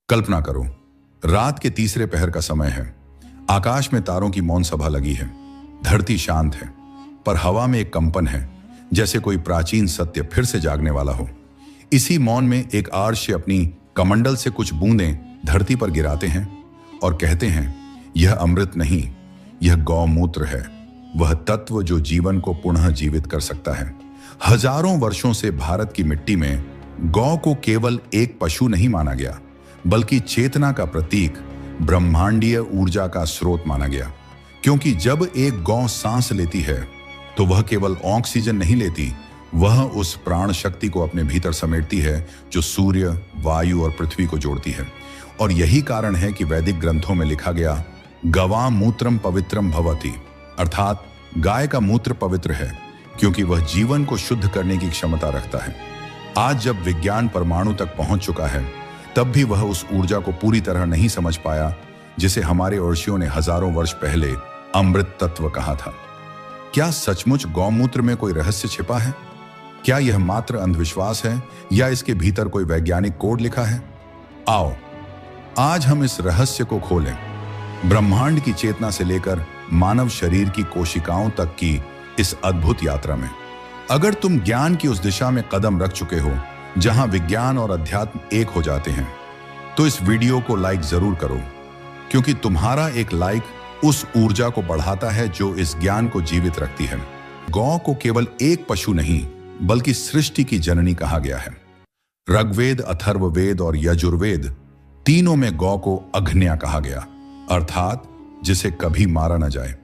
कल्पना करो, रात के तीसरे पहर का समय है। आकाश में तारों की मौन सभा लगी है। धरती शांत है, पर हवा में एक कंपन है, जैसे कोई प्राचीन सत्य फिर से जागने वाला हो। इसी मौन में एक आर्ष अपनी कमंडल से कुछ बूंदें धरती पर गिराते हैं और कहते हैं, यह अमृत नहीं, यह गौमूत्र है, वह तत्व जो जीवन को पुनः जीवित कर सकता है। हजारों वर्षों से भारत की मिट्टी में गौ को केवल एक पशु नहीं माना गया, बल्कि चेतना का प्रतीक, ब्रह्मांडीय ऊर्जा का स्रोत माना गया। क्योंकि जब एक गौ सांस लेती है तो वह केवल ऑक्सीजन नहीं लेती, वह उस प्राण शक्ति को अपने भीतर समेटती है जो सूर्य, वायु और पृथ्वी को जोड़ती है। और यही कारण है कि वैदिक ग्रंथों में लिखा गया, गवां मूत्रम पवित्रम भवति, अर्थात गाय का मूत्र पवित्र है क्योंकि वह जीवन को शुद्ध करने की क्षमता रखता है। आज जब विज्ञान परमाणु तक पहुंच चुका है, तब भी वह उस ऊर्जा को पूरी तरह नहीं समझ पाया जिसे हमारे ऋषियों ने हजारों वर्ष पहले अमृत तत्व कहा था। क्या सचमुच गौमूत्र में कोई रहस्य छिपा है? क्या यह मात्र अंधविश्वास है या इसके भीतर कोई वैज्ञानिक कोड लिखा है? आओ, आज हम इस रहस्य को खोलें। ब्रह्मांड की चेतना से लेकर मानव शरीर की कोशिकाओं तक की इस अद्भुत यात्रा में। अगर तुम ज्ञान की उस दिशा में कदम रख चुके हो जहां विज्ञान और अध्यात्म एक हो जाते हैं, तो इस वीडियो को लाइक जरूर करो, क्योंकि तुम्हारा एक लाइक उस ऊर्जा को बढ़ाता है जो इस ज्ञान को जीवित रखती है। गौ को केवल एक पशु नहीं, बल्कि सृष्टि की जननी कहा गया है। ऋग्वेद, अथर्ववेद और यजुर्वेद तीनों में गौ को अग्न्या कहा गया, अर्थात जिसे कभी मारा न जाए।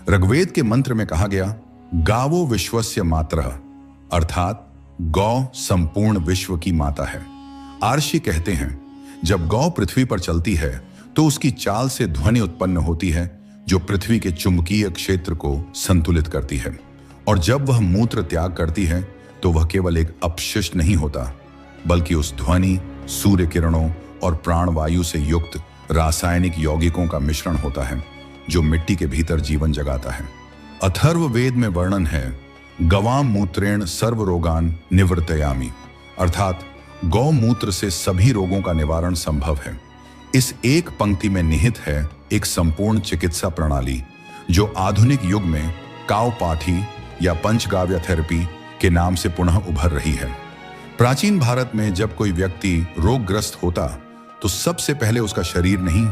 ऋग्वेद के मंत्र में कहा गया, गावो विश्वस्य मातरः, अर्थात गौ संपूर्ण विश्व की माता है। आर्षि कहते हैं, जब गौ पृथ्वी पर चलती है तो उसकी चाल से ध्वनि उत्पन्न होती है जो पृथ्वी के चुंबकीय क्षेत्र को संतुलित करती है। और जब वह मूत्र त्याग करती है तो वह केवल एक अपशिष्ट नहीं होता, बल्कि उस ध्वनि, सूर्य किरणों और प्राणवायु से युक्त रासायनिक यौगिकों का मिश्रण होता है जो मिट्टी के भीतर जीवन जगाता है। अथर्ववेद में वर्णन है, गवां मूत्रेण सर्व रोगान निवर्तयामि, अर्थात गौ मूत्र से सभी रोगों का निवारण संभव है। इस एक पंक्ति में निहित है एक संपूर्ण चिकित्सा प्रणाली जो आधुनिक युग में काउपाथी या पंचगाव्य थेरेपी के नाम से पुनः उभर रही है। प्राचीन भारत में जब कोई व्यक्ति रोगग्रस्त होता तो सबसे पहले उसका शरीर नहीं,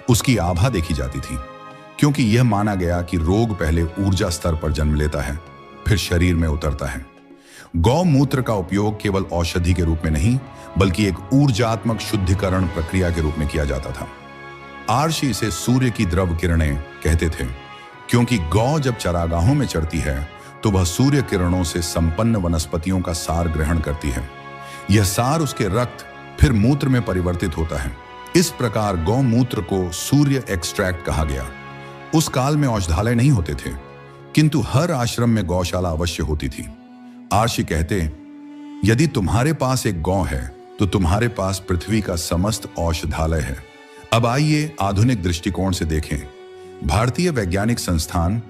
उसकी आभा देखी जाती थी, क्योंकि यह माना गया कि रोग पहले ऊर्जा स्तर पर जन्म लेता है, फिर शरीर में उतरता है। गौमूत्र का उपयोग केवल औषधि के रूप में नहीं, बल्कि एक ऊर्जात्मक शुद्धिकरण प्रक्रिया के रूप में किया जाता था। आर्षि इसे सूर्य की द्रव किरणें कहते थे, क्योंकि गौ जब चरागाहों में चरती है तो वह सूर्य किरणों से संपन्न वनस्पतियों का सार ग्रहण करती है। यह सार उसके रक्त फिर मूत्र में परिवर्तित होता है। इस प्रकार गौमूत्र को सूर्य एक्सट्रैक्ट कहा गया। उस काल में औषधालय नहीं होते थे, किंतु हर आश्रम में गौशाला अवश्य होती थी। आर्षि कहते, यदि तुम्हारे पास एक गौ है तो तुम्हारे पास पृथ्वी का समस्त औषधालय है। अब आइए आधुनिक दृष्टिकोण से देखें। भारतीय वैज्ञानिक संस्थान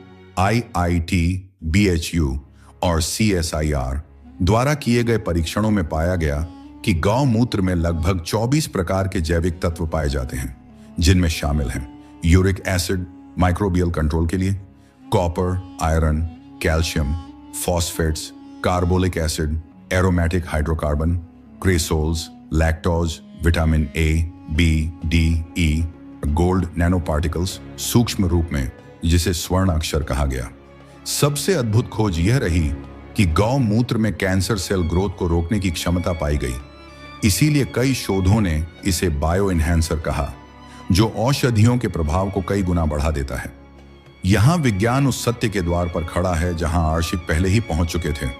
IIT, BHU और CSIR द्वारा किए गए परीक्षणों में पाया गया कि गौमूत्र में लगभग 24 प्रकार के जैविक तत्व पाए जाते हैं, जिनमें शामिल हैं यूरिक एसिड माइक्रोबियल कंट्रोल के लिए, copper, iron, calcium, phosphates, carbolic acid, aromatic hydrocarbon, cresols, lactose, vitamin A, B, D, E, gold nano particles सूक्ष्म रूप में, जिसे स्वर्ण अक्षर कहा गया। सबसे अद्भुत खोज यह रही कि गौमूत्र में कैंसर सेल ग्रोथ को रोकने की क्षमता पाई गई। इसीलिए कई शोधों ने इसे बायो एनहांसर कहा, जो औषधियों के प्रभाव को कई गुना बढ़ा देता है। यहां विज्ञान उस सत्य के द्वार पर खड़ा है जहां आर्षि पहले ही पहुंच चुके थे।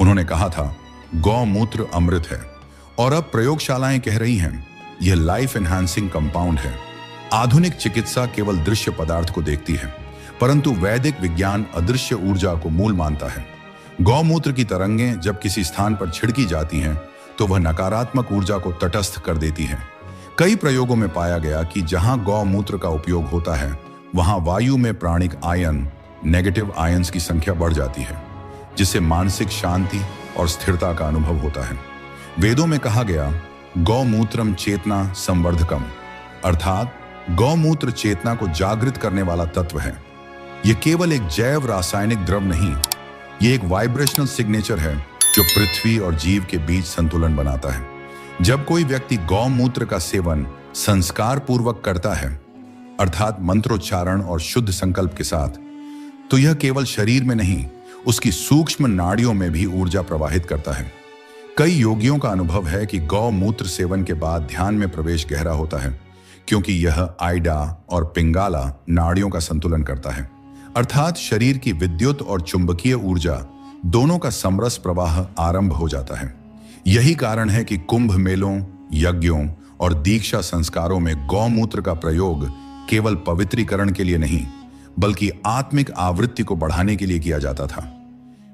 उन्होंने कहा था, गौमूत्र अमृत है, और अब प्रयोगशालाएं कह रही हैं, यह लाइफ एनहांसिंग कंपाउंड है। आधुनिक चिकित्सा केवल दृश्य पदार्थ को देखती है, परंतु वैदिक विज्ञान अदृश्य ऊर्जा को मूल मानता है। गौमूत्र की तरंगें जब किसी स्थान पर छिड़की जाती हैं तो वह नकारात्मक ऊर्जा को तटस्थ कर देती है। कई प्रयोगों में पाया गया कि जहां गौमूत्र का उपयोग होता है, वहां वायु में प्राणिक आयन, नेगेटिव आयंस की संख्या बढ़ जाती है, जिससे मानसिक शांति और स्थिरता का अनुभव होता है। वेदों में कहा गया, गौमूत्रम चेतना संवर्धकम, अर्थात गौमूत्र चेतना को जागृत करने वाला तत्व है। यह केवल एक जैव रासायनिक द्रव नहीं, यह एक वाइब्रेशनल सिग्नेचर है जो पृथ्वी और जीव के बीच संतुलन बनाता है। जब कोई व्यक्ति गौमूत्र का सेवन संस्कार पूर्वक करता है, अर्थात मंत्रोच्चारण और शुद्ध संकल्प के साथ, तो यह केवल शरीर में नहीं, उसकी सूक्ष्म नाड़ियों में भी ऊर्जा प्रवाहित करता है। कई योगियों का अनुभव है कि गौमूत्र सेवन के बाद ध्यान में प्रवेश गहरा होता है, क्योंकि यह आइडा और पिंगाला नाड़ियों का संतुलन करता है, अर्थात शरीर की विद्युत और चुंबकीय ऊर्जा दोनों का समरस प्रवाह आरंभ हो जाता है। यही कारण है कि कुंभ मेलों, यज्ञों और दीक्षा संस्कारों में गौमूत्र का प्रयोग केवल पवित्रीकरण के लिए नहीं, बल्कि आत्मिक आवृत्ति को बढ़ाने के लिए किया जाता था।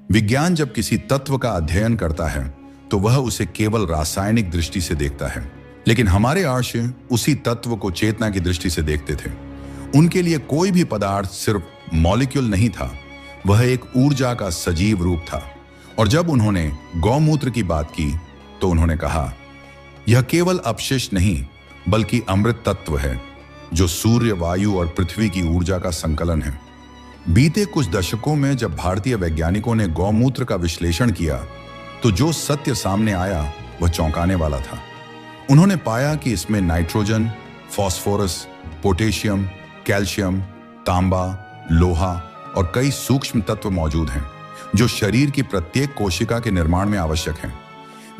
विज्ञान जब किसी तत्व का अध्ययन करता है तो वह उसे केवल रासायनिक दृष्टि से देखता है, लेकिन हमारे आर्षे उसी तत्व को चेतना की दृष्टि से देखते थे। उनके लिए कोई भी पदार्थ सिर्फ मॉलिक्यूल नहीं था, वह एक ऊर्जा का सजीव रूप था। और जब उन्होंने गौमूत्र की बात की तो उन्होंने कहा, यह केवल अपशिष्ट नहीं बल्कि अमृत तत्व है जो सूर्य, वायु और पृथ्वी की ऊर्जा का संकलन है। बीते कुछ दशकों में जब भारतीय वैज्ञानिकों ने गौमूत्र का विश्लेषण किया तो जो सत्य सामने आया वह चौंकाने वाला था। उन्होंने पाया कि इसमें नाइट्रोजन, फास्फोरस, पोटेशियम, कैल्शियम, तांबा, लोहा और कई सूक्ष्म तत्व मौजूद हैं जो शरीर की प्रत्येक कोशिका के निर्माण में आवश्यक हैं।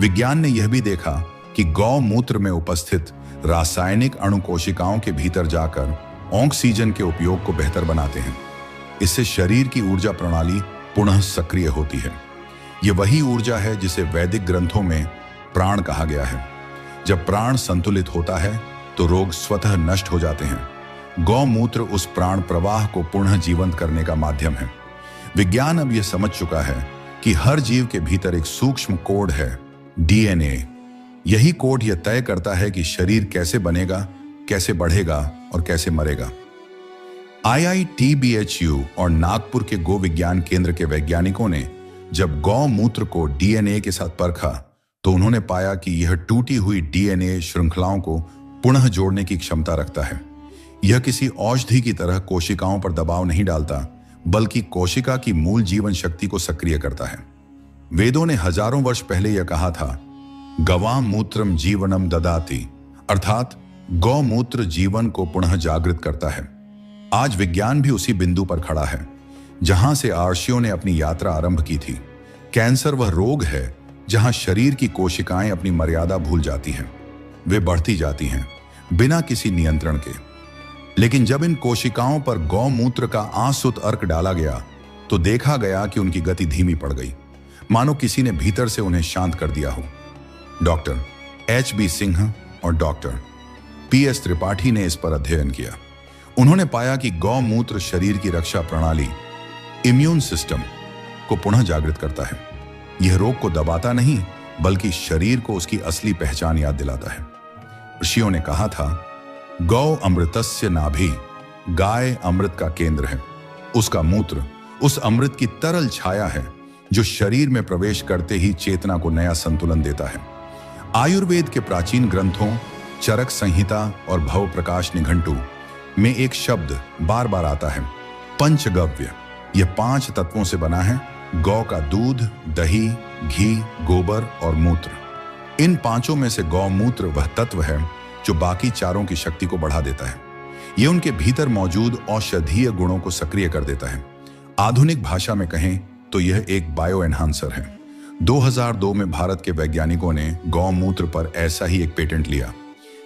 विज्ञान ने यह भी देखा कि गौमूत्र में उपस्थित रासायनिक अणु कोशिकाओं के भीतर जाकर ऑक्सीजन के उपयोग को बेहतर बनाते हैं। इससे शरीर की ऊर्जा प्रणाली पुनः सक्रिय होती है। यह वही ऊर्जा है जिसे वैदिक ग्रंथों में प्राण कहा गया है। जब प्राण संतुलित होता है तो रोग स्वतः नष्ट हो जाते हैं। गौमूत्र उस प्राण प्रवाह को पुनः जीवंत करने का माध्यम है। विज्ञान अब यह समझ चुका है कि हर जीव के भीतर एक सूक्ष्म कोड है, डीएनए। यही कोड यह तय करता है कि शरीर कैसे बनेगा, कैसे बढ़ेगा और कैसे मरेगा। IITBHU और नागपुर के गो विज्ञान केंद्र के वैज्ञानिकों ने जब गौमूत्र को डीएनए के साथ परखा तो उन्होंने पाया कि यह टूटी हुई डीएनए श्रृंखलाओं को पुनः जोड़ने की क्षमता रखता है। यह किसी औषधि की तरह कोशिकाओं पर दबाव नहीं डालता, बल्कि कोशिका की मूल जीवन शक्ति को सक्रिय करता है। वेदों ने हजारों वर्ष पहले यह कहा था, गवाम मूत्रम जीवनम ददाति, अर्थात गौमूत्र जीवन को पुनः जागृत करता है। आज विज्ञान भी उसी बिंदु पर खड़ा है जहां से आर्षियों ने अपनी यात्रा आरंभ की थी। कैंसर वह रोग है जहां शरीर की कोशिकाएं अपनी मर्यादा भूल जाती हैं। वे बढ़ती जाती हैं बिना किसी नियंत्रण के। लेकिन जब इन कोशिकाओं पर गौमूत्र का आसुत अर्क डाला गया तो देखा गया कि उनकी गति धीमी पड़ गई, मानो किसी ने भीतर से उन्हें शांत कर दिया हो। डॉक्टर HB सिंह और डॉक्टर PS त्रिपाठी ने इस पर अध्ययन किया। उन्होंने पाया कि गौमूत्र शरीर की रक्षा प्रणाली, इम्यून सिस्टम को पुनः जागृत करता है। यह रोग को दबाता नहीं बल्कि शरीर को उसकी असली पहचान याद दिलाता है। ऋषियों ने कहा था, गौ अमृतस्य नाभि, गाय अमृत का केंद्र है। उसका मूत्र उस अमृत की तरल छाया है जो शरीर में प्रवेश करते ही चेतना को नया संतुलन देता है। आयुर्वेद के प्राचीन ग्रंथों चरक संहिता और भव प्रकाश निघंटु में एक शब्द बार बार आता है, पंचगव्य। यह 5 तत्वों से बना है, गौ का दूध, दही, घी, गोबर और मूत्र। इन 5 में से गौमूत्र वह तत्व है जो बाकी चारों की शक्ति को बढ़ा देता है। यह उनके भीतर मौजूद औषधीय गुणों को सक्रिय कर देता है। आधुनिक भाषा में कहें तो यह एक बायो एनहांसर है। 2002 में भारत के वैज्ञानिकों ने गौमूत्र पर ऐसा ही एक पेटेंट लिया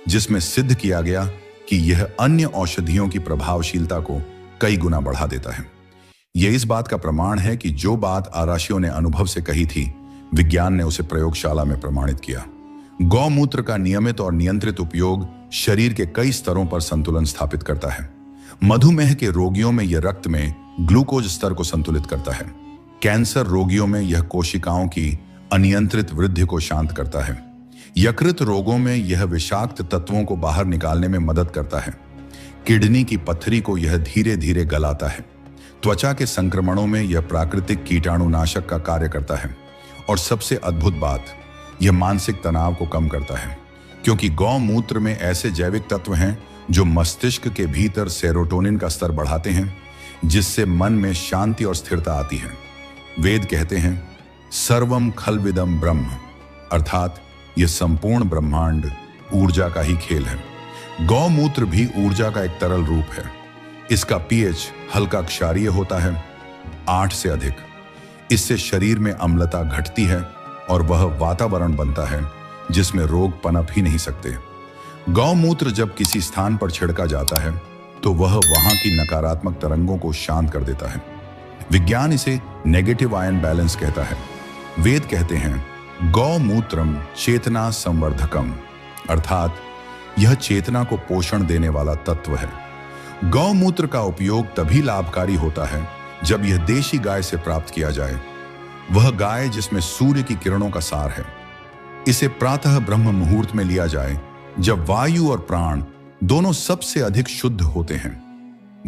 जिसमें सिद्ध किया गया कि यह अन्य औषधियों की प्रभावशीलता को कई गुना बढ़ा देता है। यह इस बात का प्रमाण है कि जो बात आराशियों ने अनुभव से कही थी, विज्ञान ने उसे प्रयोगशाला में प्रमाणित किया। गौमूत्र का नियमित और नियंत्रित उपयोग शरीर के कई स्तरों पर संतुलन स्थापित करता है। मधुमेह के रोगियों में यह रक्त में ग्लूकोज स्तर को संतुलित करता है। कैंसर रोगियों में यह कोशिकाओं की अनियंत्रित वृद्धि को शांत करता है। यकृत रोगों में यह विषाक्त तत्वों को बाहर निकालने में मदद करता है। किडनी की पत्थरी को यह धीरे धीरे गलाता है। त्वचा के संक्रमणों में यह प्राकृतिक कीटाणुनाशक का कार्य करता है। और सबसे अद्भुत बात, यह मानसिक तनाव को कम करता है। क्योंकि गौमूत्र में ऐसे जैविक तत्व हैं जो मस्तिष्क के भीतर सेरोटोनिन का स्तर बढ़ाते हैं, जिससे मन में शांति और स्थिरता आती है। वेद कहते हैं सर्वम खलविदम ब्रह्म, अर्थात यह संपूर्ण ब्रह्मांड ऊर्जा का ही खेल है। गौमूत्र भी ऊर्जा का एक तरल रूप है। इसका पीएच हल्का क्षारीय होता है, 8 से अधिक। इससे शरीर में अम्लता घटती है और वह वातावरण बनता है जिसमें रोग पनप ही नहीं सकते। गौमूत्र जब किसी स्थान पर छिड़का जाता है तो वह वहां की नकारात्मक तरंगों को शांत कर देता है। विज्ञान इसे नेगेटिव आयन बैलेंस कहता है। वेद कहते हैं गौमूत्रम चेतना संवर्धकम, अर्थात यह चेतना को पोषण देने वाला तत्व है। गौमूत्र का उपयोग तभी लाभकारी होता है जब यह देशी गाय से प्राप्त किया जाए, वह गाय जिसमें सूर्य की किरणों का सार है। इसे प्रातः ब्रह्म मुहूर्त में लिया जाए जब वायु और प्राण दोनों सबसे अधिक शुद्ध होते हैं।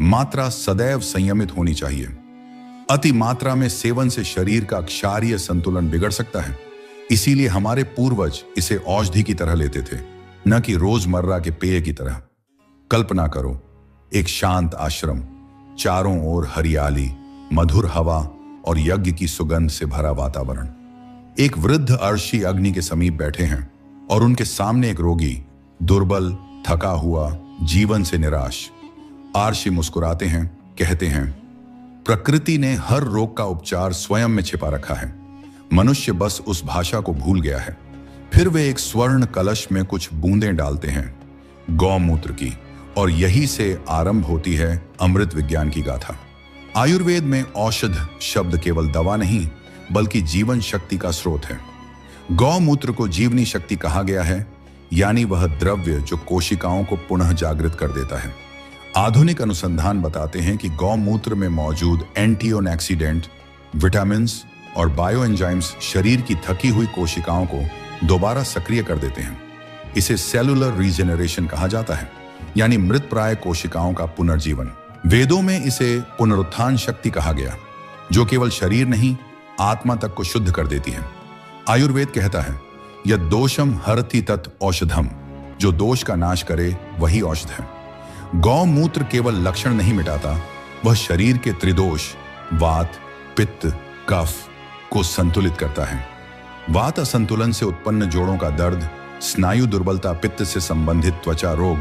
मात्रा सदैव संयमित होनी चाहिए। अति मात्रा में सेवन से शरीर का क्षारीय संतुलन बिगड़ सकता है। इसीलिए हमारे पूर्वज इसे औषधि की तरह लेते थे, न कि रोजमर्रा के पेय की तरह। कल्पना करो, एक शांत आश्रम, चारों ओर हरियाली, मधुर हवा और यज्ञ की सुगंध से भरा वातावरण। एक वृद्ध अर्षि अग्नि के समीप बैठे हैं और उनके सामने एक रोगी, दुर्बल, थका हुआ, जीवन से निराश। अर्षि मुस्कुराते हैं, कहते हैं प्रकृति ने हर रोग का उपचार स्वयं में छिपा रखा है, मनुष्य बस उस भाषा को भूल गया है। फिर वे एक स्वर्ण कलश में कुछ बूंदें डालते हैं गौमूत्र की, और यही से आरंभ होती है अमृत विज्ञान की गाथा। आयुर्वेद में औषध शब्द केवल दवा नहीं बल्कि जीवन शक्ति का स्रोत है। गौमूत्र को जीवनी शक्ति कहा गया है, यानी वह द्रव्य जो कोशिकाओं को पुनः जागृत कर देता है। आधुनिक अनुसंधान बताते हैं कि गौमूत्र में मौजूद एंटीऑक्सीडेंट, विटामिन्स और बायोएंजाइम्स शरीर की थकी हुई कोशिकाओं को दोबारा सक्रिय कर देते हैं। इसे सेलुलर रीजेनरेशन कहा जाता है, यानी मृतप्राय कोशिकाओं का पुनर्जीवन। वेदों में इसे पुनरुत्थान शक्ति कहा गया, जो केवल शरीर नहीं आत्मा तक को शुद्ध कर देती है। आयुर्वेद कहता है यद दोषम हरति तत् औषधम, जो दोष का नाश करे वही औषध है। गौमूत्र केवल लक्षण नहीं मिटाता, वह शरीर के त्रिदोष वात, पित्त, कफ को संतुलित करता है। वात असंतुलन से उत्पन्न जोड़ों का दर्द, स्नायु दुर्बलता पित्त से संबंधित त्वचा रोग,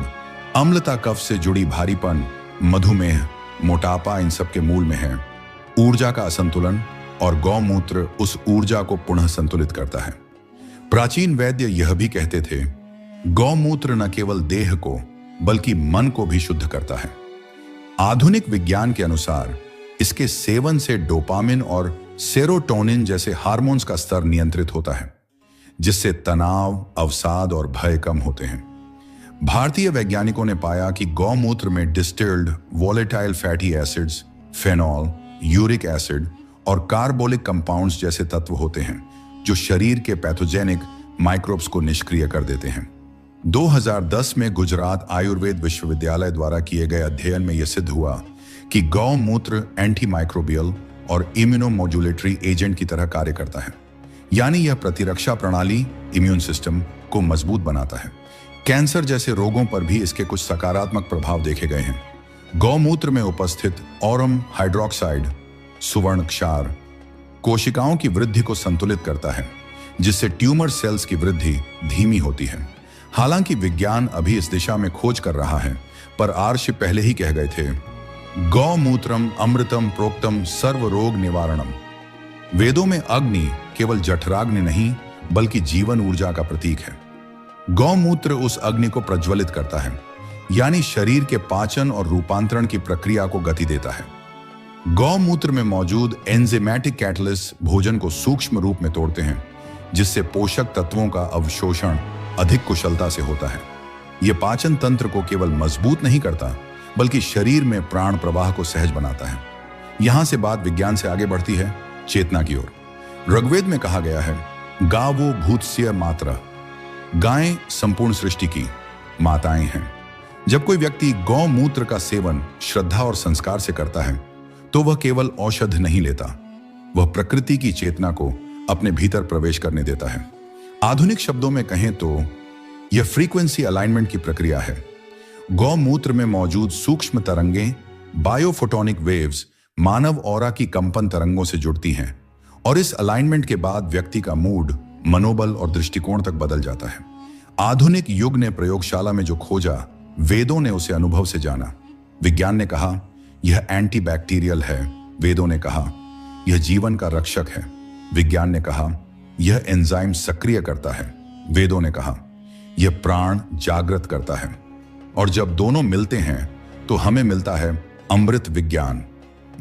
अम्लता कफ से जुड़ी भारीपन, मधुमेह, मोटापा इन सब के मूल में है। ऊर्जा का असंतुलन और गौमूत्र उस ऊर्जा को पुनः संतुलित करता है। प्राचीन वैद्य यह भी कहते थे गौमूत्र न केवल देह को बल्कि मन को भी शुद्ध करता है। आधुनिक विज्ञान के अनुसार इसके सेवन से डोपामिन और सेरोटोनिन जैसे हार्मोन्स का स्तर नियंत्रित होता है, जिससे तनाव, अवसाद और भय कम होते हैं। भारतीय वैज्ञानिकों ने पाया कि गौमूत्र में distilled volatile fatty acids, phenol, uric acid और कार्बोलिक कंपाउंड्स जैसे तत्व होते हैं जो शरीर के पैथोजेनिक माइक्रोब्स को निष्क्रिय कर देते हैं। 2010 में गुजरात आयुर्वेद विश्वविद्यालय द्वारा किए गए अध्ययन में यह सिद्ध हुआ कि गौमूत्र एंटी माइक्रोबियल और इम्यूनोमोड्यूलेटरी एजेंट की तरह कार्य करता है, यानी यह प्रतिरक्षा प्रणाली, इम्यून सिस्टम को मजबूत बनाता है। कैंसर जैसे रोगों पर भी इसके कुछ सकारात्मक प्रभाव देखे गए हैं। गौमूत्र में उपस्थित ऑरम हाइड्रोक्साइड, सुवर्ण क्षार, कोशिकाओं की वृद्धि को संतुलित करता है, जिससे ट्यूमर सेल्स की वृद्धि धीमी होती है। हालांकि विज्ञान अभी इस दिशा में खोज कर रहा है, पर आर्षि पहले ही कह गए थे गौमूत्रम अमृतम प्रोक्तम सर्व रोग निवारणम। वेदों में अग्नि केवल जठराग्नि नहीं बल्कि जीवन ऊर्जा का प्रतीक है। गौमूत्र उस अग्नि को प्रज्वलित करता है, यानी शरीर के पाचन और रूपांतरण की प्रक्रिया को गति देता है। गौमूत्र में मौजूद एंजाइमेटिक कैटलिस्ट भोजन को सूक्ष्म रूप में तोड़ते हैं, जिससे पोषक तत्वों का अवशोषण अधिक कुशलता से होता है। यह पाचन तंत्र को केवल मजबूत नहीं करता बल्कि शरीर में प्राण प्रवाह को सहज बनाता है। यहां से बात विज्ञान से आगे बढ़ती है चेतना की ओर। ऋग्वेद में कहा गया है गावो भूतस्य मातरा, गायें संपूर्ण सृष्टि की माताएं हैं। जब कोई व्यक्ति गौमूत्र का सेवन श्रद्धा और संस्कार से करता है तो वह केवल औषध नहीं लेता, वह प्रकृति की चेतना को अपने भीतर प्रवेश करने देता है। आधुनिक शब्दों में कहें तो यह फ्रीक्वेंसी अलाइनमेंट की प्रक्रिया है। गौमूत्र में मौजूद सूक्ष्म तरंगें, बायोफोटोनिक वेव्स, मानव ऑरा की कंपन तरंगों से जुड़ती हैं और इस अलाइनमेंट के बाद व्यक्ति का मूड, मनोबल और दृष्टिकोण तक बदल जाता है। आधुनिक युग ने प्रयोगशाला में जो खोजा, वेदों ने उसे अनुभव से जाना। विज्ञान ने कहा यह एंटीबैक्टीरियल है, वेदों ने कहा यह जीवन का रक्षक है। विज्ञान ने कहा यह एंजाइम सक्रिय करता है, वेदों ने कहा यह प्राण जागृत करता है। और जब दोनों मिलते हैं तो हमें मिलता है अमृत विज्ञान,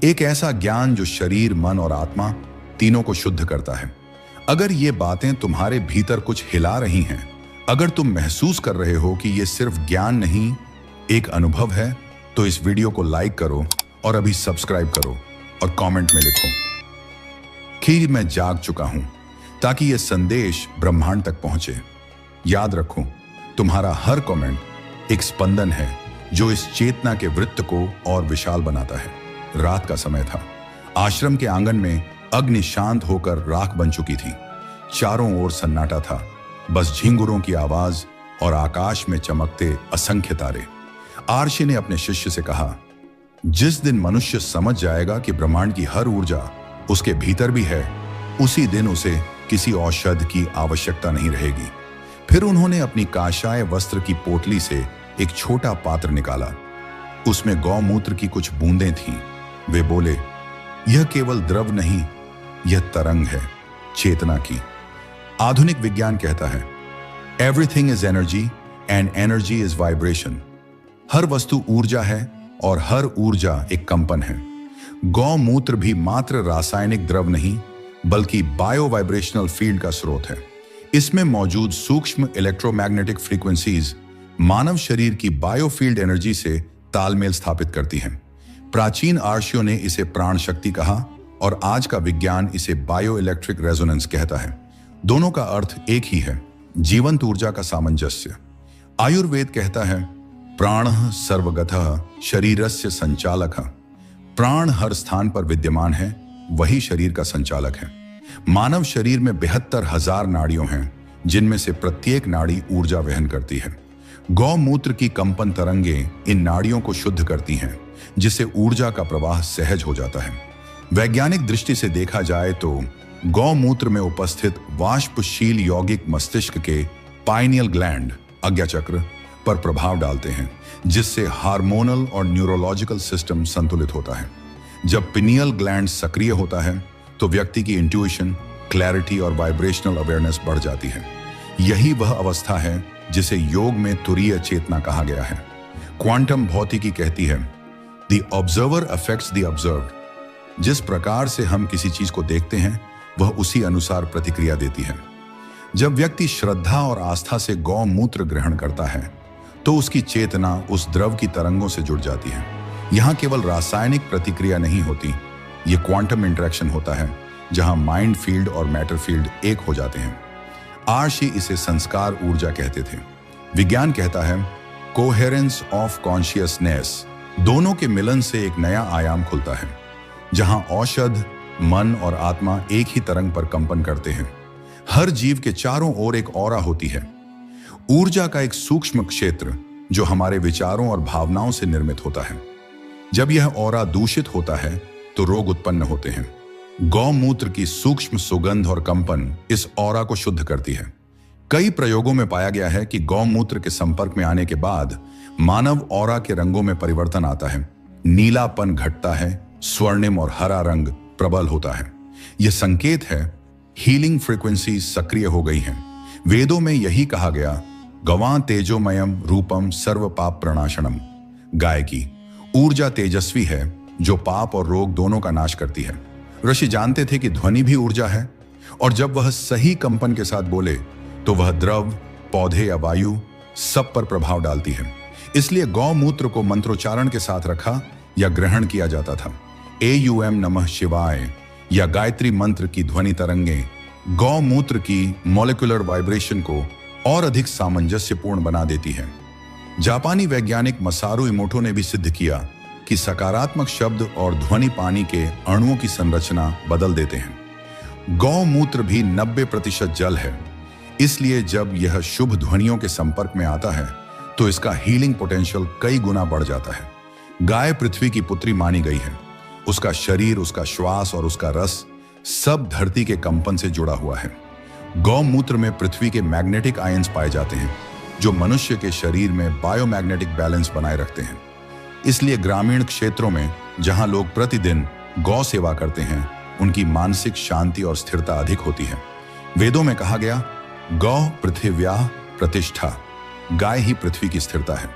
एक ऐसा ज्ञान जो शरीर, मन और आत्मा तीनों को शुद्ध करता है। अगर ये बातें तुम्हारे भीतर कुछ हिला रही हैं, अगर तुम महसूस कर रहे हो कि ये सिर्फ ज्ञान नहीं, एक अनुभव है, तो इस वीडियो को लाइक करो और अभी सब्सक्राइब करो और कमेंट में लिखो कि मैं जाग चुका हूं, ताकि यह संदेश ब्रह्मांड तक पहुंचे। याद रखो, तुम्हारा हर कमेंट एक स्पंदन है जो इस चेतना के वृत्त को और विशाल बनाता है। रात का समय था। आश्रम के आंगन में अग्नि शांत होकर राख बन चुकी थी। चारों ओर सन्नाटा था, बस झिंगुरों की आवाज और आकाश में चमकते असंख्य तारे। आर्षि ने अपने शिष्य से कहा, जिस दिन मनुष्य समझ जाएगा कि ब्रह्मांड की हर ऊर्जा उसके भीतर भी है, उसी दिन उसे किसी औषध की आवश्यकता नहीं रहेगी। फिर उन्होंने अपनी काशाय वस्त्र की पोटली से एक छोटा पात्र निकाला। उसमें गौमूत्र की कुछ बूंदें थीं। वे बोले, यह केवल द्रव नहीं, यह तरंग है, चेतना की। आधुनिक विज्ञान कहता है everything is energy and energy is vibration. हर वस्तु ऊर्जा है और हर ऊर्जा एक कंपन है। गौमूत्र भी मात्र रासायनिक द्रव नहीं, बल्कि बायो वाइब्रेशनल फील्ड का स्रोत है। इसमें मौजूद सूक्ष्म इलेक्ट्रोमैग्नेटिक फ्रीक्वेंसीज मानव शरीर की बायोफील्ड एनर्जी से तालमेल स्थापित करती हैं। प्राचीन आर्षियों ने इसे प्राण शक्ति कहा और आज का विज्ञान इसे बायो इलेक्ट्रिक रेजोनेंस कहता है। दोनों का अर्थ एक ही है, जीवंत ऊर्जा का सामंजस्य। आयुर्वेद कहता है प्राणः सर्वगतः शरीरस्य संचालकः। प्राण हर स्थान पर विद्यमान है, वही शरीर का संचालक है। मानव शरीर में 72,000 नाड़ियों हैं, जिनमें से प्रत्येक नाड़ी ऊर्जा वहन करती है। गौमूत्र की कंपन तरंगें इन नाड़ियों को शुद्ध करती हैं, जिससे ऊर्जा का प्रवाह सहज हो जाता है। वैज्ञानिक दृष्टि से देखा जाए तो गौमूत्र में उपस्थित वाष्पशील यौगिक मस्तिष्क के पाइनियल ग्लैंड, आज्ञा चक्र पर प्रभाव डालते हैं, जिससे हार्मोनल और न्यूरोलॉजिकल सिस्टम संतुलित होता है। जब पिनियल ग्लैंड सक्रिय होता है तो व्यक्ति की इंट्यूशन, क्लैरिटी और वाइब्रेशनल अवेयरनेस बढ़ जाती है। यही वह अवस्था है जिसे योग में तुरीय चेतना कहा गया है। क्वांटम भौतिकी कहती है the observer affects the observed. जिस प्रकार से हम किसी चीज को देखते हैं, वह उसी अनुसार प्रतिक्रिया देती है। जब व्यक्ति श्रद्धा और आस्था से गौमूत्र ग्रहण करता है तो उसकी चेतना उस द्रव की तरंगों से जुड़ जाती है। यहाँ केवल रासायनिक प्रतिक्रिया नहीं होती, ये क्वांटम इंटरेक्शन होता है, जहां माइंड फील्ड और मैटर फील्ड एक हो जाते हैं। आर्षि इसे संस्कार ऊर्जा कहते थे। विज्ञान कहता है कोहेरेंस ऑफ कॉन्शियसनेस। दोनों के मिलन से एक नया आयाम खुलता है, जहां औषध, मन और आत्मा एक ही तरंग पर कंपन करते हैं। हर जीव के चारों ओर एक ऑरा होती है, ऊर्जा का एक सूक्ष्म क्षेत्र जो हमारे विचारों और भावनाओं से निर्मित होता है। जब यह ऑरा दूषित होता है तो रोग उत्पन्न होते हैं। गौमूत्र की सूक्ष्म सुगंध और कंपन इस ऑरा को शुद्ध करती है। कई प्रयोगों में पाया गया है कि गौमूत्र के संपर्क में आने के बाद मानव ऑरा के रंगों में परिवर्तन आता है। नीलापन घटता है, स्वर्णिम और हरा रंग प्रबल होता है। यह संकेत है हीलिंग फ्रीक्वेंसी सक्रिय हो गई हैं। वेदों में यही कहा गया, गवां तेजोमयम रूपम सर्व पाप प्रणाशनम। गाय की ऊर्जा तेजस्वी है जो पाप और रोग दोनों का नाश करती है। ऋषि जानते थे कि ध्वनि भी ऊर्जा है, और जब वह सही कंपन के साथ बोले तो वह द्रव, पौधे या वायु सब पर प्रभाव डालती है। इसलिए गौमूत्र को मंत्रोच्चारण के साथ रखा या ग्रहण किया जाता था। AUM नमः शिवाय या गायत्री मंत्र की ध्वनि तरंगें गौमूत्र की मॉलिक्यूलर वाइब्रेशन को और अधिक सामंजस्यपूर्ण बना देती है। जापानी वैज्ञानिक मसारू इमोटो ने भी सिद्ध किया कि सकारात्मक शब्द और ध्वनि पानी के अणुओं की संरचना बदल देते हैं। गौमूत्र भी 90% जल है, इसलिए जब यह शुभ ध्वनियों के संपर्क में आता है तो इसका हीलिंग पोटेंशियल कई गुना बढ़ जाता है। गाय पृथ्वी की पुत्री मानी गई है। उसका शरीर, उसका श्वास और उसका रस सब धरती के कंपन से जुड़ा हुआ है। गौमूत्र में पृथ्वी के मैग्नेटिक आयंस पाए जाते हैं जो मनुष्य के शरीर में बायोमैग्नेटिक बैलेंस बनाए रखते हैं। इसलिए ग्रामीण क्षेत्रों में जहां लोग प्रतिदिन गौ सेवा करते हैं उनकी मानसिक शांति और स्थिरता अधिक होती है। वेदों में कहा गया, गौ पृथिव्याः प्रतिष्ठा, गाय ही पृथ्वी की स्थिरता है।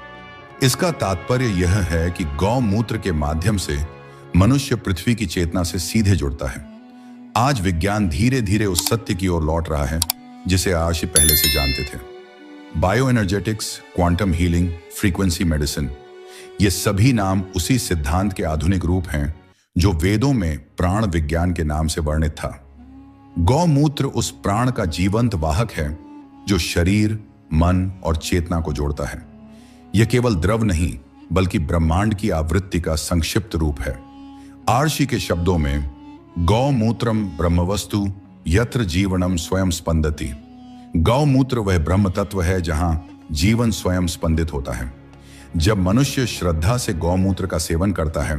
इसका तात्पर्य यह है कि गौमूत्र के माध्यम से मनुष्य पृथ्वी की चेतना से सीधे जुड़ता है। आज विज्ञान धीरे धीरे उस सत्य की ओर लौट रहा है जिसे आर्षि पहले से जानते थे। Bio energetics, quantum healing, frequency medicine, ये सभी नाम उसी सिद्धांत के आधुनिक रूप हैं जो वेदों में प्राण विज्ञान के नाम से वर्णित था। गौमूत्र उस प्राण का जीवंत वाहक है जो शरीर, मन और चेतना को जोड़ता है। यह केवल द्रव नहीं बल्कि ब्रह्मांड की आवृत्ति का संक्षिप्त रूप है। आर्षि के शब्दों में गौमूत्रम ब्रह्मवस्तु यत्र जीवनम स्वयं स्पंदति। गौमूत्र वह ब्रह्म तत्व है जहां जीवन स्वयं स्पंदित होता है। जब मनुष्य श्रद्धा से गौमूत्र का सेवन करता है,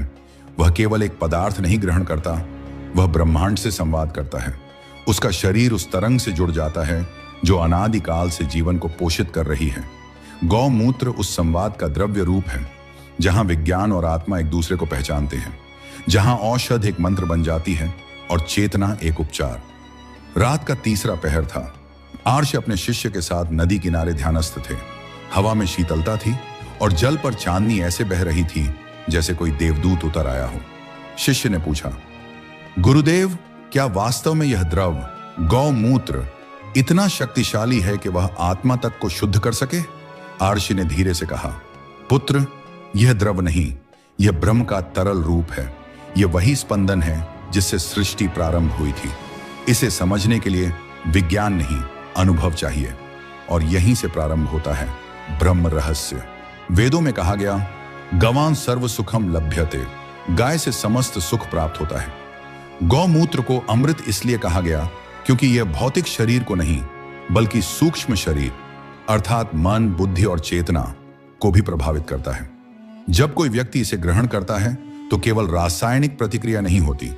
वह केवल एक पदार्थ नहीं ग्रहण करता, वह ब्रह्मांड से संवाद करता है। उसका शरीर उस तरंग से जुड़ जाता है जो अनादिकाल से जीवन को पोषित कर रही है। गौमूत्र उस संवाद का द्रव्य रूप है जहां विज्ञान और आत्मा एक दूसरे को पहचानते हैं, जहां औषध एक मंत्र बन जाती है और चेतना एक उपचार। रात का तीसरा पहर था। आर्ष अपने शिष्य के साथ नदी किनारे ध्यानस्थ थे। हवा में शीतलता थी और जल पर चांदनी ऐसे बह रही थी जैसे कोई देवदूत उतर आया हो। शिष्य ने पूछा, गुरुदेव, क्या वास्तव में यह द्रव गौमूत्र इतना शक्तिशाली है कि वह आत्मा तक को शुद्ध कर सके? आर्षि ने धीरे से कहा, पुत्र, यह द्रव नहीं, यह ब्रह्म का तरल रूप है। यह वही स्पंदन है जिससे सृष्टि प्रारंभ हुई थी। इसे समझने के लिए विज्ञान नहीं, अनुभव चाहिए, और यहीं से प्रारंभ होता है ब्रह्म रहस्य। वेदों में कहा गया, गवां सर्व सुखम लभ्यते, गाय से समस्त सुख प्राप्त होता है। गौमूत्र को अमृत इसलिए कहा गया क्योंकि यह भौतिक शरीर को नहीं बल्कि सूक्ष्म शरीर अर्थात मन, बुद्धि और चेतना को भी प्रभावित करता है। जब कोई व्यक्ति इसे ग्रहण करता है तो केवल रासायनिक प्रतिक्रिया नहीं होती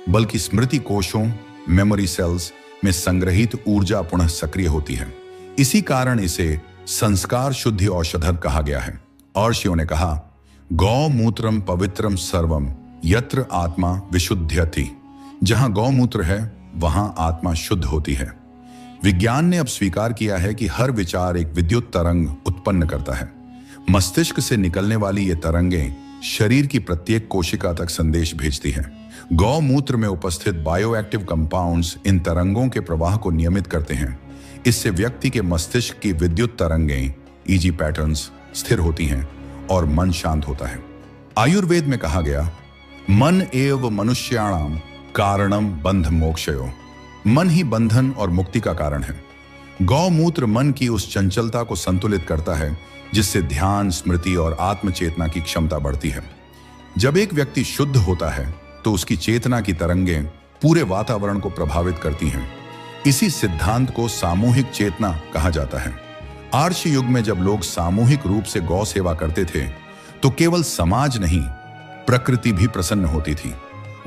बल्कि स्मृति कोशों, मेमोरी सेल्स में संग्रहित ऊर्जा पुनः सक्रिय होती है। इसी कारण इसे संस्कार शुद्धि औषधर कहा गया है। आर्षियों ने कहा, गौमूत्रम पवित्रम सर्वम यत्र आत्मा विशुद्ध्यति। जहां गौमूत्र है वहां आत्मा शुद्ध होती है। विज्ञान ने अब स्वीकार किया है कि हर विचार एक विद्युत तरंग उत्पन्न करता है। मस्तिष्क से निकलने वाली ये तरंगें शरीर की प्रत्येक कोशिका तक संदेश भेजती हैं। गौमूत्र में उपस्थित बायोएक्टिव कंपाउंड्स इन तरंगों के प्रवाह को नियमित करते हैं। इससे व्यक्ति के मस्तिष्क की विद्युत तरंगें ईजी पैटर्न्स स्थिर होती हैं और मन शांत होता है। आयुर्वेद में कहा गया, मन एव मनुष्याणाम कारणम बंध मोक्षयो। मन ही बंधन और मुक्ति का कारण है। गौमूत्र मन की उस चंचलता को संतुलित करता है जिससे ध्यान, स्मृति और आत्मचेतना की क्षमता बढ़ती है। जब एक व्यक्ति शुद्ध होता है तो उसकी चेतना की तरंगें पूरे वातावरण को प्रभावित करती हैं। इसी सिद्धांत को सामूहिक चेतना कहा जाता है। आर्षि युग में जब लोग सामूहिक रूप से गौ सेवा करते थे तो केवल समाज नहीं, प्रकृति भी प्रसन्न होती थी।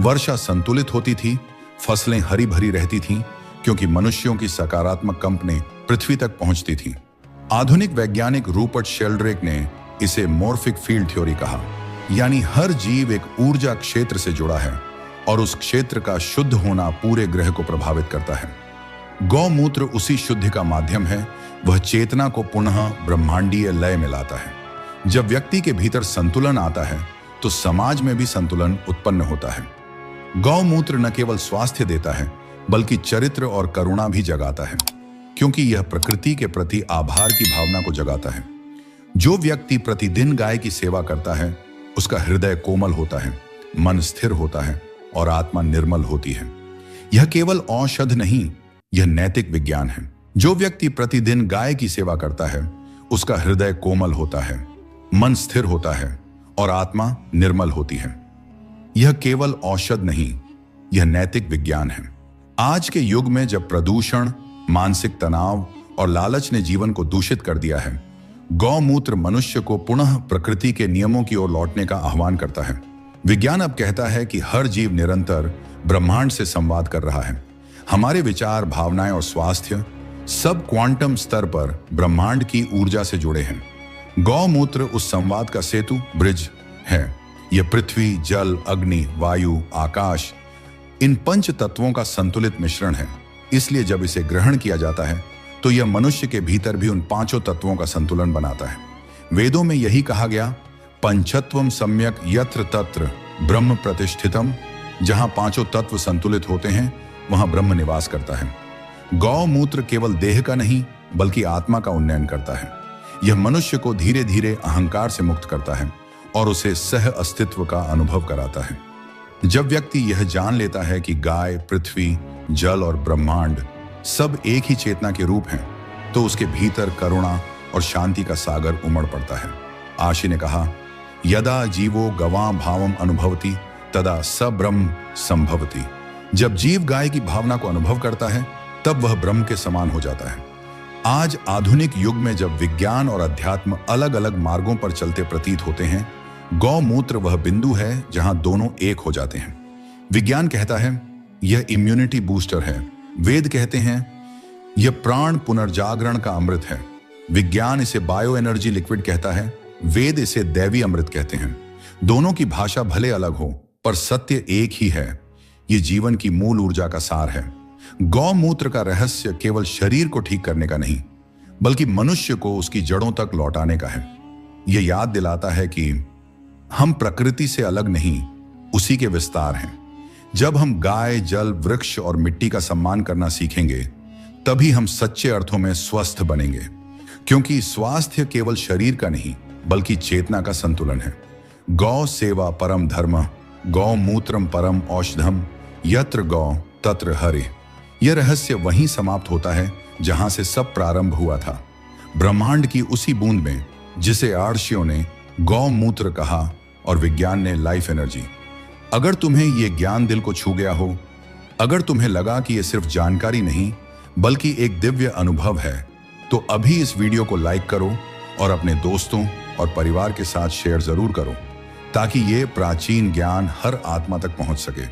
वर्षा संतुलित होती थी, फसलें हरी भरी रहती थीं क्योंकि मनुष्यों की सकारात्मक कंपनें पृथ्वी तक पहुंचती थीं। आधुनिक वैज्ञानिक रूपर्ट शेल्ड्रेक ने इसे मॉर्फिक फील्ड थ्योरी कहा, यानी हर जीव एक ऊर्जा क्षेत्र से जुड़ा है और उस क्षेत्र का शुद्ध होना पूरे ग्रह को प्रभावित करता है। गौमूत्र उसी शुद्धि का माध्यम है। वह चेतना को पुनः ब्रह्मांडीय लय में लाता है। जब व्यक्ति के भीतर संतुलन आता है तो समाज में भी संतुलन उत्पन्न होता है। गौमूत्र न केवल स्वास्थ्य देता है बल्कि चरित्र और करुणा भी जगाता है, क्योंकि यह प्रकृति के प्रति आभार की भावना को जगाता है। जो व्यक्ति प्रतिदिन गाय की सेवा करता है उसका हृदय कोमल होता है, मन स्थिर होता है और आत्मा निर्मल होती है। यह केवल औषध नहीं, यह नैतिक विज्ञान है। जो व्यक्ति प्रतिदिन गाय की सेवा करता है उसका हृदय कोमल होता है, मन स्थिर होता है और आत्मा निर्मल होती है। यह केवल औषध नहीं, यह नैतिक विज्ञान है। आज के युग में जब प्रदूषण, मानसिक तनाव और लालच ने जीवन को दूषित कर दिया है। गौमूत्र मनुष्य को पुनः प्रकृति के नियमों की ओर लौटने का आह्वान करता है। विज्ञान अब कहता है कि हर जीव निरंतर ब्रह्मांड से संवाद कर रहा है। हमारे विचार, भावनाएं और स्वास्थ्य सब क्वांटम स्तर पर ब्रह्मांड की ऊर्जा से जुड़े हैं। गौमूत्र उस संवाद का सेतु, ब्रिज है। यह पृथ्वी, जल, अग्नि, वायु, आकाश, इन पंच तत्वों का संतुलित मिश्रण है। इसलिए जब इसे ग्रहण किया जाता है तो यह मनुष्य के भीतर भी उन पांचों तत्वों का संतुलन बनाता है। वेदों में यही कहा गया, पंचत्वम सम्यक यत्र तत्र ब्रह्म प्रतिष्ठितम। जहां पांचों तत्व संतुलित होते हैं वहां ब्रह्म निवास करता है। गौमूत्र केवल देह का नहीं बल्कि आत्मा का उन्नयन करता है। यह मनुष्य को धीरे धीरे अहंकार से मुक्त करता है और उसे सह अस्तित्व का अनुभव कराता है। जब व्यक्ति यह जान लेता है कि गाय, पृथ्वी, जल और ब्रह्मांड सब एक ही चेतना के रूप हैं, तो उसके भीतर करुणा और शांति का सागर उमड़ पड़ता है। आशी ने कहा, यदा जीवो गवां भावम अनुभवति तदा स ब्रह्म संभवति। जब जीव गाय की भावना को अनुभव करता है तब वह ब्रह्म के समान हो जाता है। आज आधुनिक युग में जब विज्ञान और अध्यात्म अलग अलग मार्गों पर चलते प्रतीत होते हैं, गौमूत्र वह बिंदु है जहां दोनों एक हो जाते हैं। विज्ञान कहता है यह इम्यूनिटी बूस्टर है। वेद कहते हैं यह प्राण पुनर्जागरण का अमृत है। विज्ञान इसे बायो एनर्जी लिक्विड कहता है, वेद इसे दैवी अमृत कहते हैं। दोनों की भाषा भले अलग हो पर सत्य एक ही है। यह जीवन की मूल ऊर्जा का सार है। गौमूत्र का रहस्य केवल शरीर को ठीक करने का नहीं बल्कि मनुष्य को उसकी जड़ों तक लौटाने का है। यह याद दिलाता है कि हम प्रकृति से अलग नहीं, उसी के विस्तार हैं। जब हम गाय, जल, वृक्ष और मिट्टी का सम्मान करना सीखेंगे तभी हम सच्चे अर्थों में स्वस्थ बनेंगे, क्योंकि स्वास्थ्य केवल शरीर का नहीं बल्कि चेतना का संतुलन है। गौ सेवा परम धर्म, गौमूत्रम परम औषधम, यत्र गौ तत्र हरि। यह रहस्य वहीं समाप्त होता है जहां से सब प्रारंभ हुआ था, ब्रह्मांड की उसी बूंद में जिसे आर्षियों ने गौमूत्र कहा और विज्ञान ने लाइफ एनर्जी। अगर तुम्हें यह ज्ञान दिल को छू गया हो, अगर तुम्हें लगा कि यह सिर्फ जानकारी नहीं बल्कि एक दिव्य अनुभव है, तो अभी इस वीडियो को लाइक करो और अपने दोस्तों और परिवार के साथ शेयर जरूर करो ताकि यह प्राचीन ज्ञान हर आत्मा तक पहुंच सके।